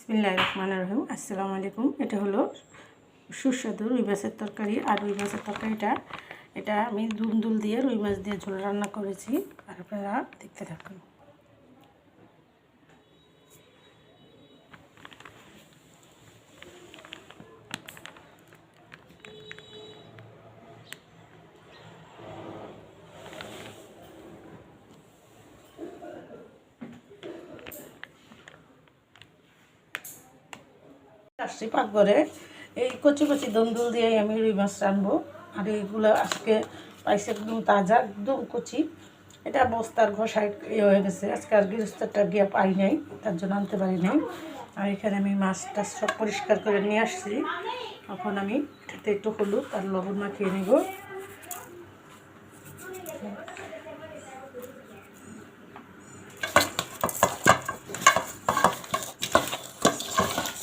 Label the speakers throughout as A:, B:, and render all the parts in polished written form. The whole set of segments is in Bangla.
A: বিসমিল্লাহির রহমানির রহিম। আসসালামু আলাইকুম। এটা হলো সুস্বাদু রুই মাছের তরকারি। আর রুই মাছের তরকারিটা এটা আমি দুল দিয়ে রুই মাছ দিয়ে ঝোল রান্না করেছি। আর আপনারা দেখতে থাকুন। আসছি পাকঘরে। এই কচি কচি দুল দিয়ে আমি রুই মাছ রানবো। আর এইগুলো আজকে পাইছে একদম তাজা, একদম কচি। এটা বস্তার ঘষায় হয়ে গেছে। আজকে আর গৃহস্থটা গিয়ে পাই নাই, তার জন্য আনতে পারি নাই। আর এখানে আমি মাছটা সব পরিষ্কার করে নিয়ে আসছি। এখন আমি এটাতে একটু হলুদ আর লবণ মাখিয়ে নেব।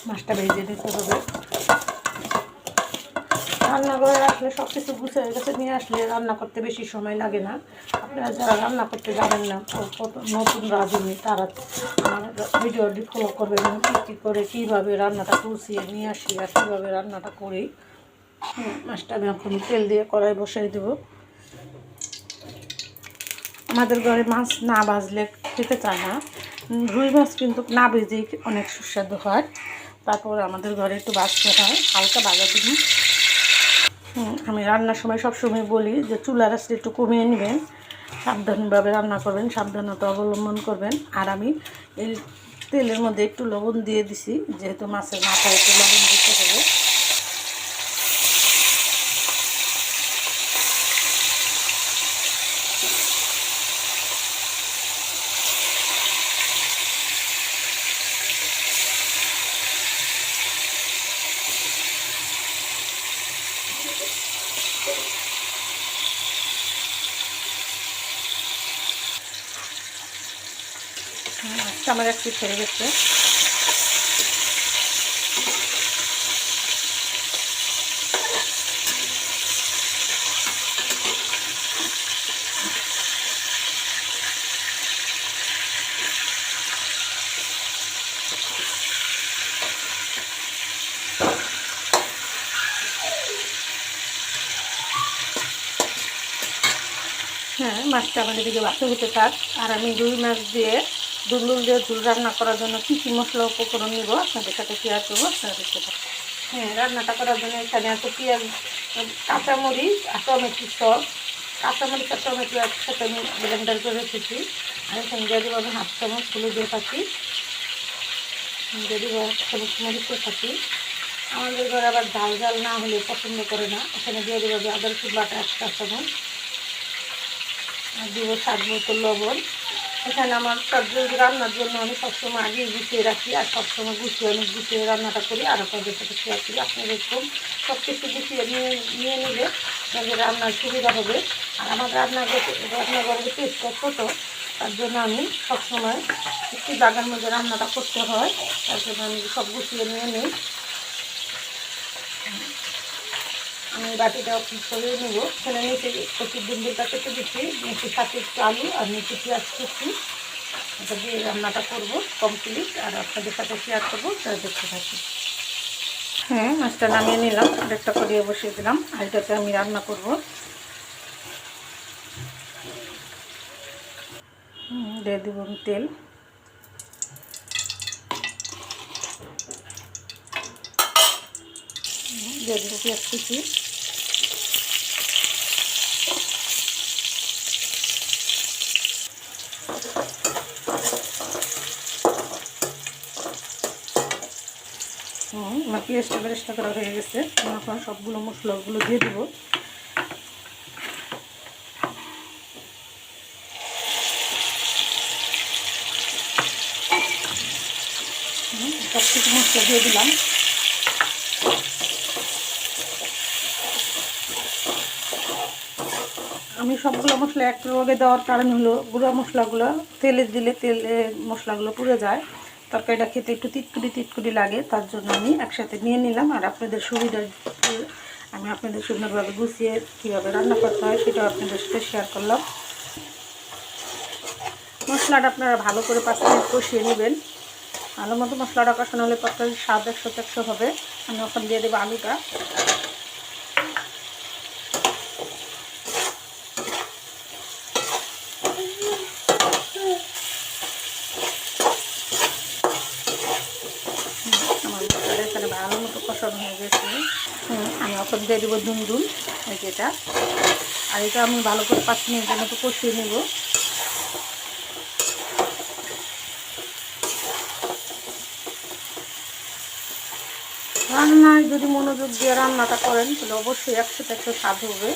A: মাছটা ভেজে নিতে হবে। রান্নাঘরে আসলে সব কিছু গুছিয়ে গেছে নিয়ে আসলে রান্না করতে বেশি সময় লাগে না। আপনারা যারা রান্না করতে জানেন না, নতুন রাঁধুনি, তারা আমার ভিডিওটি ফলো করবেন। কী করে কীভাবে রান্নাটা গুছিয়ে নিয়ে আসি আর কীভাবে রান্নাটা করি। মাছটা আমি এখন তেল দিয়ে কড়াই বসাই দেবো। আমাদের ঘরে মাছ না ভাজলে খেতে চায় না। রুই মাছ কিন্তু না ভেজেই অনেক সুস্বাদু হয়। তারপর আমাদের ঘরে একটু ভাজতে হয়, হালকা ভাজা দিন। আমি রান্নার সময় সবসময় বলি যে চুলার আঁচটা একটু কমিয়ে নেবেন, সাবধানভাবে রান্না করবেন, সাবধানতা অবলম্বন করবেন। আর আমি এই তেলের মধ্যে একটু লবণ দিয়ে দিছি, যেহেতু মাছের মাথায় একটু লবণ দিতে হবে। মাছটা আমার একটু ছেড়ে গেছে। মাছটা আমার এদিকে বাসা হতে থাক। আর আমি রুই মাছ দিয়ে দুল দিয়ে ঝোল রান্না করার জন্য কী কী মশলা উপকরণ নিব আপনাদের সাথে শেয়ার করবো, আপনারা দেখতে থাকুন। রান্নাটা করার জন্য এখানে আছে পেঁয়াজ, কাঁচামরিচ আর টমেটো সস। কাঁচামরিচ আর টমেটো একসাথে আমি ব্লেন্ডার করে রেখেছি। আর এখানে দিয়ে দেবো আমি হাফ চামচ হলুদের পাখি, দিয়ে দেবো এক চামচ মরিচের পাখি। আমাদের ঘরে আবার ঝাল না হলে পছন্দ করে না। এখানে দিয়ে দেবো আদা রসুন বাটা এক চামচ, আর দেবো স্বাদ মতো লবণ। এখানে আমার সবজি রান্নার জন্য আমি সবসময় আগেই গুছিয়ে রাখি, আর সবসময় গুছিয়ে রান্নাটা করি। আর আপনাদের সাথে শেয়ার করি। আপনাদের এরকম সব কিছু গুছিয়ে নিয়ে নিলে আপনাদের রান্নার সুবিধা হবে। আর আমার রান্নাঘরের পেটটা ছোটো, তার জন্য আমি সবসময় একটু জায়গার মধ্যে রান্নাটা করতে হয়। তার জন্য আমি সব গুছিয়ে নিয়ে নিই। আমি বাটিটা সরিয়ে নেব। এখানে নিচে কচি ডিমটা কেটে দিচ্ছি, নিচে সাথে একটু আলু আর নিচে পেঁয়াজ কুচি, এটা দিয়ে রান্নাটা করবো কমপ্লিট। আর আপনাদের সাথে শেয়ার করবো, তারা দেখতে থাকি। মাছটা নামিয়ে নিলাম, আরেকটা করিয়ে বসিয়ে দিলাম। আর এটাতে আমি রান্না করব। দিয়ে দেব তেল, দিয়ে দেবো পেঁয়াজ কুচি, আমার পেঁয়াজটা বেরেস্তা করা হয়ে গেছে। এখন সবগুলো মশলাগুলো দিয়ে দেবো। সব কিছু মশলা দিয়ে দিলাম। আমি সবগুলো মশলা এক লগে দেওয়ার কারণ হলো গুঁড়া মশলাগুলো তেলে দিলে মশলাগুলো পুড়ে যায়, তরকারিটা খেতে একটু তিতকুটি লাগে। তার জন্য আমি একসাথে নিয়ে নিলাম। আর আপনাদের সুবিধার আমি আপনাদের সুন্দরভাবে গুছিয়ে কীভাবে রান্না করতে হয় সেটাও আপনাদের সাথে শেয়ার করলাম। মশলাটা আপনারা ভালো করে 5 মিনিট কষিয়ে নেবেন। ভালো মতো মশলাটা কষানো হলে তরকারির স্বাদ 100 হবে। আমি ওখানে দিয়ে দেবো আলুটা। আমার মশলাটা এখানে ভালো মতো কষানো হয়ে গেছে। আমি ওখানে দিয়ে দেবো দুন্দুল, এই যেটা। আর এটা আমি ভালো করে 5 মিনিটের মতো কষিয়ে নেব। রান্নায় যদি মনোযোগ দিয়ে রান্নাটা করেন তাহলে অবশ্যই 100 স্বাদ হবে।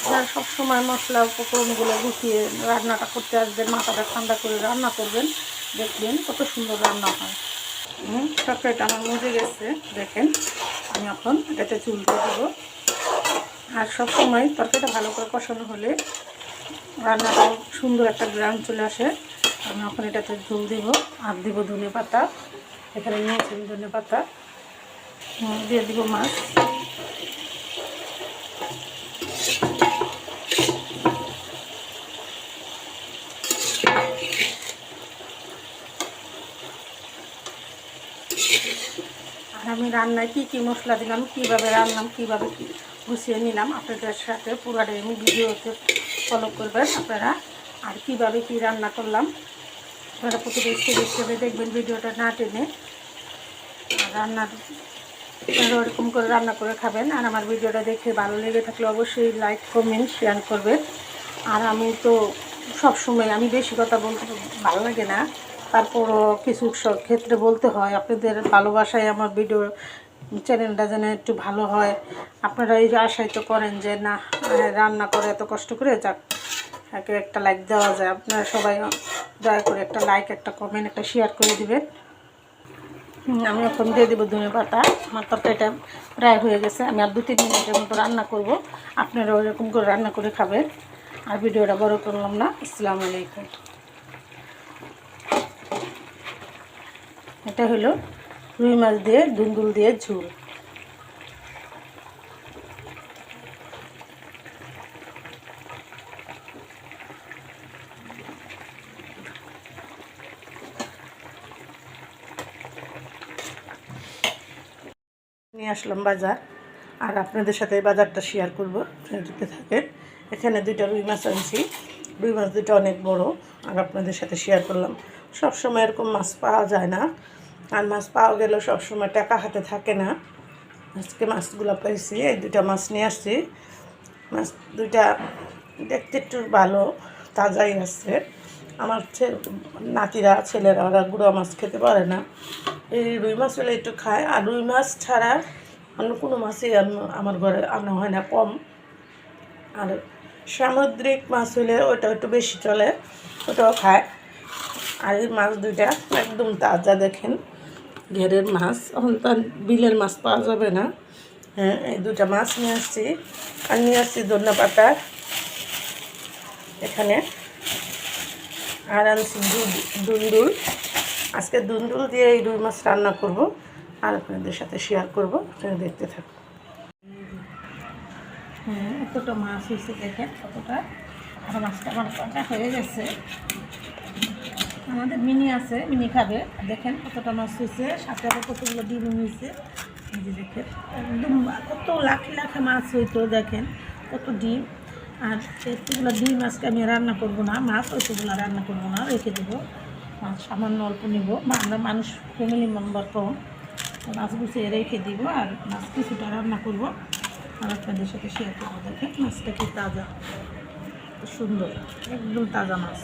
A: যারা সবসময় মশলা উপকরণগুলো গুছিয়ে রান্নাটা করতে আসবেন, মাথাটা ঠান্ডা করে রান্না করবেন, দেখবেন কত সুন্দর রান্না হয়। তরকারিটা আমার মজে গেছে, দেখেন। আমি এখন এটাতে চুল দিয়ে দেবো। আর সবসময় তরকারিটা ভালো করে কষানো হলে রান্নাটাও সুন্দর একটা গ্রান চলে আসে। আমি এখন এটাতে ঝোল দিব আর দিব ধনে পাতা। এখানে নিয়েছি ধনে পাতা, দিয়ে দিব মাছ। আর আমি রান্নায় কী মশলা দিলাম, কীভাবে রান্নাম, কীভাবে গুছিয়ে নিলাম, আপনাদের সাথে পুরাটাই আমি ভিডিওতে ফলো করবেন আপনারা। আর কীভাবে কী রান্না করলাম আপনারা প্রতিটা স্টেপ স্টেপে দেখবেন, ভিডিওটা না টেনে। আর রান্নার আপনারা ওরকম করে রান্না করে খাবেন। আর আমার ভিডিওটা দেখে ভালো লেগে থাকলে অবশ্যই লাইক কমেন্ট শেয়ার করবেন। আর আমি তো সবসময়, আমি বেশি কথা বলতে ভালো লাগে না, তারপরও কিছু ক্ষেত্রে বলতে হয়। আপনাদের ভালোবাসায় আমার ভিডিও চ্যানেলটা যেন একটু ভালো হয়, আপনারা এই যে আশাই তো করেন যে না রান্না করে এত কষ্ট করে যাক একে একটা লাইক দেওয়া যায়। আপনারা সবাই দয়া করে একটা লাইক, একটা কমেন্ট, একটা শেয়ার করে দিবেন। আমি এখন দিয়ে দেবো ধনে পাতা। আমার তরকারিটা প্রায় হয়ে গেছে, আমি আর 2-3 মিনিটের মতো রান্না করব। আপনারা ওরকম করে রান্না করে খাবেন। আর ভিডিওটা বড় করলাম না। আসসালামু আলাইকুম। এটা হলো রুই মাছ দিয়ে দুন্দুল দিয়ে ঝোল। নিয়ে আসলাম বাজার, আর আপনাদের সাথে বাজারটা শেয়ার করবো, দিতে থাকে। এখানে 2টা রুই মাছ আনছি। রুই মাছ 2টা অনেক বড়, আর আপনাদের সাথে শেয়ার করলাম। সবসময় এরকম মাছ পাওয়া যায় না, আর মাছ পাওয়া গেলেও সবসময় টাকা হাতে থাকে না। আজকে মাছগুলো পাইছি, এই 2টা মাছ নিয়ে আসছি। মাছ 2টা দেখতে একটু ভালো, তাজাই আছে। আমার নাতিরা, ছেলেরা ওরা গুঁড়ো মাছ খেতে পারে না, এই রুই মাছ হলে একটু খায়। আর রুই মাছ ছাড়া অন্য কোনো মাছই আমার ঘরে আনা হয় না, কম। আর সামুদ্রিক মাছ হলে ওটা একটু বেশি চলে, ওটাও খায়। আর এই মাছ 2টা একদম তাজা, দেখেন ঘেরের মাছ। এখন তো বিলের মাছ পাওয়া যাবে না। হ্যাঁ, এই 2টা মাছ নিয়ে আসছি। আর নিয়ে আসছি ধনে পাতা এখানে। আর আনছি দুন্দুল। আজকে দুন্দুল দিয়ে এই রুই মাছ রান্না করব, আর আপনাদের সাথে শেয়ার করব, আপনারা দেখতে থাকুন। এতটা মাছ হয়েছে, দেখেন কতটা। আর মাছটা আমার কাটা হয়ে গেছে। আমাদের মিনি আছে, মিনি খাবে। দেখেন কতটা মাছ হয়েছে, সাথে আবার কতগুলো ডিম হয়েছে। এই যে দেখেন একদম কত লাখে লাখে মাছ হইতো, দেখেন কত ডিম। আর এতগুলো ডিম আজকে আমি রান্না করব না, মাছ ওইগুলো রান্না করবো না, রেখে দেবো। মাছ সামান্য অল্প নিব, আমরা মানুষ ফ্যামিলি মেম্বার কম, মাছ গুছিয়ে রেখে দিব। আর মাছ কিছুটা রান্না করব, আর আপনাদের সাথে শেয়ার করবো। দেখেন মাছটা কি তাজা, সুন্দর, একদম তাজা মাছ।